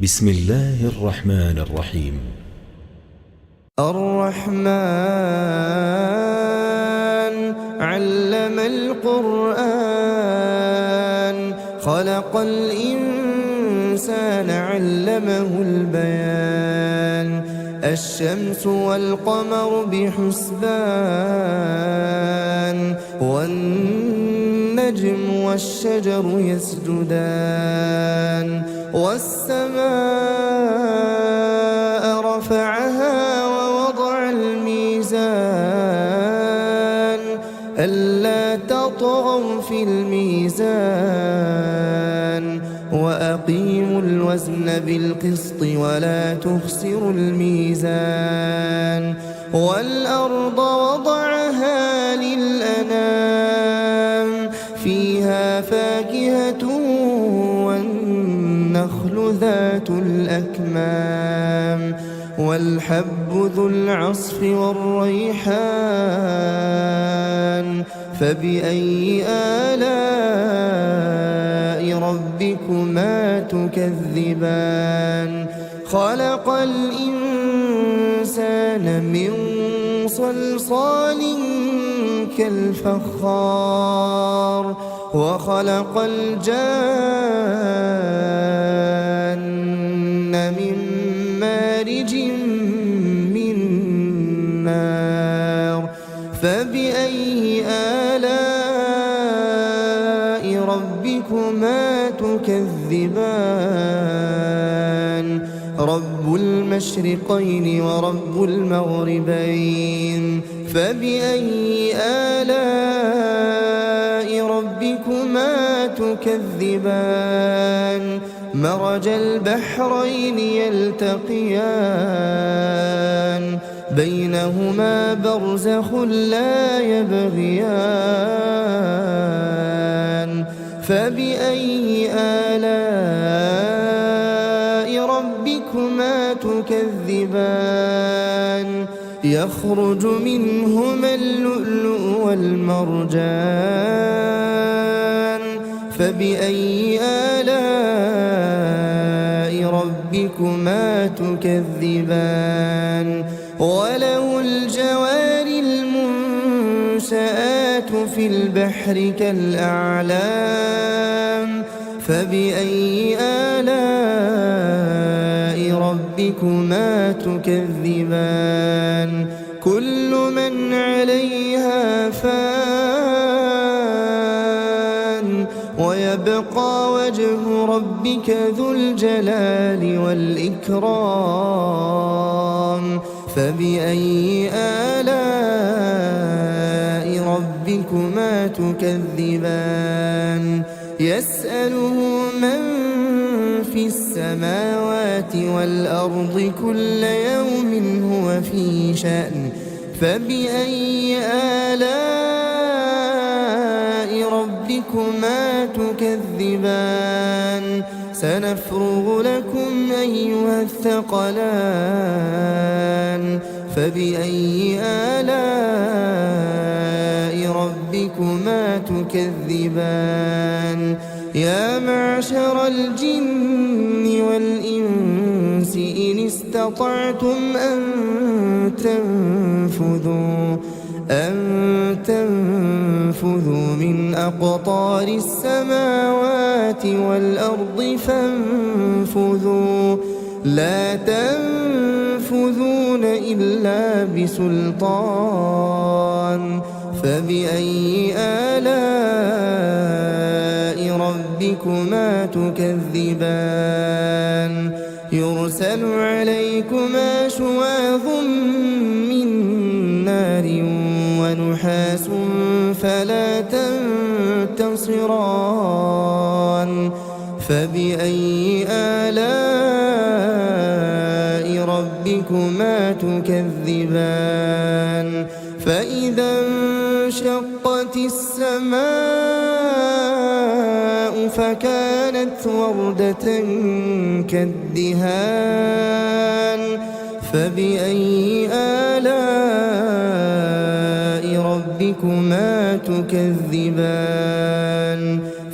بسم الله الرحمن الرحيم. الرحمن علم القرآن خلق الإنسان علمه البيان الشمس والقمر بحسبان والنجم والشجر يسجدان والسماء رفعها ووضع الميزان ألا تطغوا في الميزان وأقيموا الوزن بالقسط ولا تخسروا الميزان والأرض وضعها للأنام فيها فاكهة والنخل ذات الأكمام والحب ذو العصف والريحان فبأي آلاء ربكما تكذبان خلق الإنسان من صلصال كالفخار وخلق الجان من مارج من نار فبأي آلاء ربكما تكذبان رب المشرقين ورب المغربين فبأي آلاء ربكما تكذبان مرج البحرين يلتقيان بينهما برزخ لا يبغيان فبأي آلاء ربكما تكذبان يخرج منهما اللؤلؤ والمرجان فبأي آلاء ربكما تكذبان وله الجوار المنشآت في البحر كالأعلام فبأي آلاء ربكما تكذبان كل من عليها فان ويبقى وجه ربك ذو الجلال والإكرام فبأي آلاء ربكما تكذبان يسأله من في السماوات والأرض كل يوم هو في شأن فبأي آلاء ربكما تكذبان سنفرغ لكم أيها الثقلان فبأي آلاء ربكما تكذبان يا معشر الجن والإنس إن استطعتم أن تنفذوا من أقطار السماوات والأرض فانفذوا لا تنفذون إلا بسلطان فبأي آلاء ربكما تكذبان يرسل عليكما شواظ من نار ونحاس فلا تنتصران فبأي آلاء ربكما تكذبان فإذا انشقت السماء فكانت وردة كالدهان فبأي آلاء ربكما تكذبان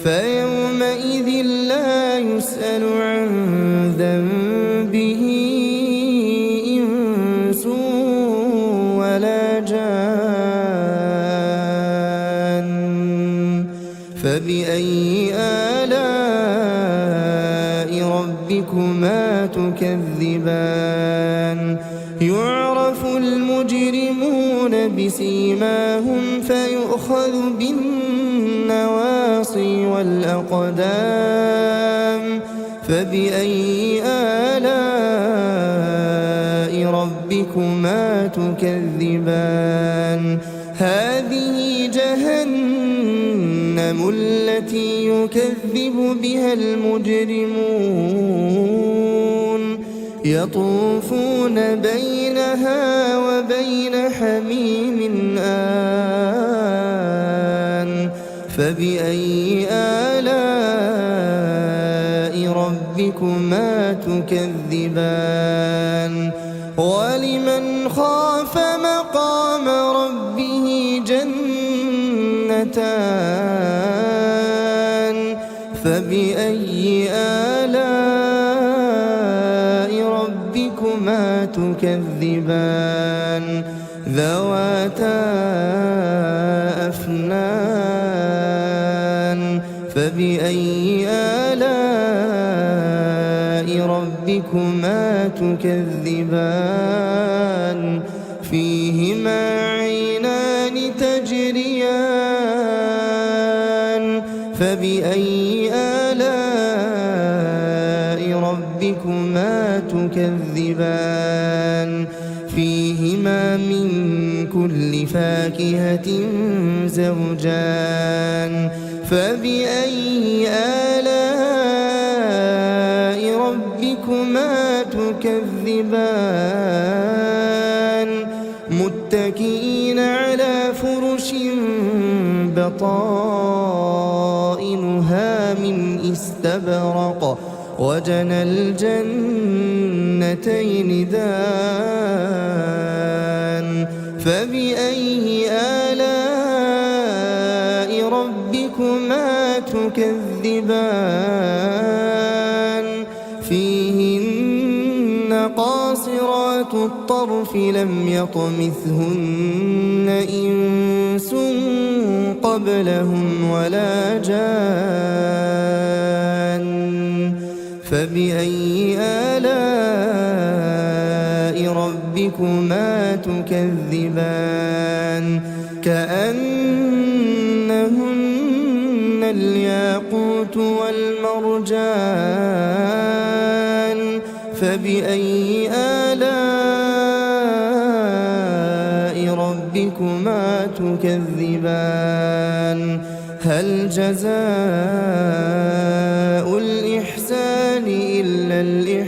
فيومئذ لا يسأل عن ذنب ربكما تكذبان يعرف المجرمون بسيماهم فيؤخذ بالنواصي والأقدام فبأي آلاء ربكما تكذبان هذه جهنم التي يكذب بها المجرمون يطوفون بينها وبين حميم آن فبأي آلاء ربكما تكذبان ولمن خاف مقام ربه جنتان فبأي آلاء ربكما تكذبان ذواتا أفنان فبأي آلاء ربكما تكذبان فيهما عينان تجريان فبأي آلاء ربكما تكذبان فيهما من كل فاكهة زوجان فبأي آلاء ربكما تكذبان متكئين على فرش بطائنها من استبرق وجنى الجنتين دان فبأي آلاء ربكما تكذبان فيهن قاصرات الطرف لم يطمثهن إنس قبلهم ولا جان فبأي آلاء ربكما تكذبان كأنهن الياقوت والمرجان فبأي آلاء ربكما تكذبان هل جزاء الإحسان إلا الإحسان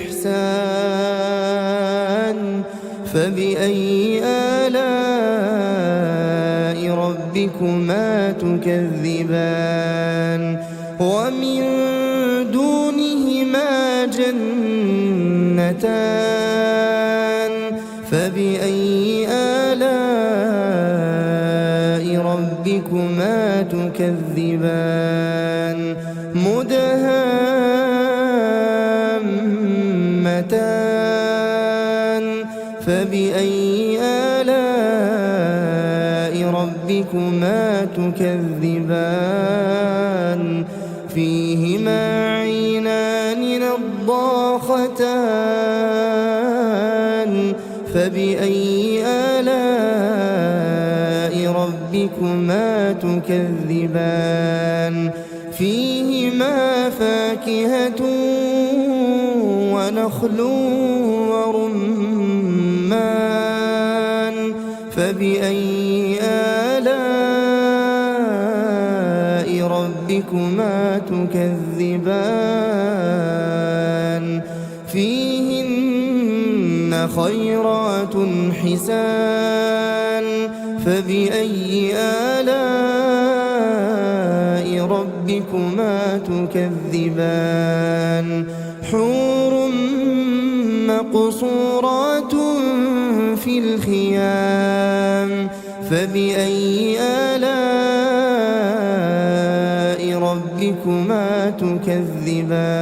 فبأي آلاء ربكما تكذبان ومن دونهما جنتان فبأي آلاء ربكما تكذبان مدهامتان فبأي آلاء ربكما تكذبان فيهما عينان نضاختان فبأي آلاء ربكما تكذبان فيهما فاكهة ونخل ورمان فبأي آلاء ربكما تكذبان فيهن خيرات حسان فبأي آلاء ربكما تكذبان حور مقصورات في الخيام فبأي آلاء ربكما تكذبان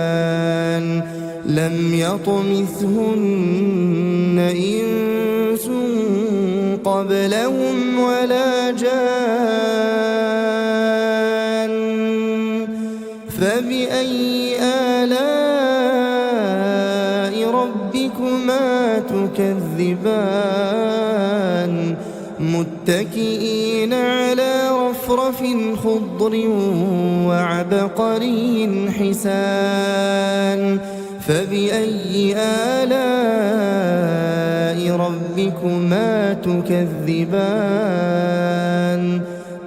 لم يطمثهن إنس قبلهم ولا جان فبأي آلاء ربكما تكذبان متكئين على رفرف خضر وعبقري حسان فبأي آلاء ربكما تكذبان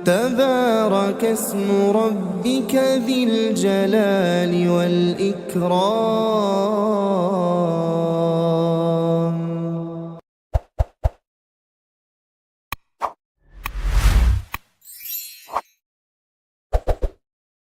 تبارك اسم ربك ذي الجلال والإكرام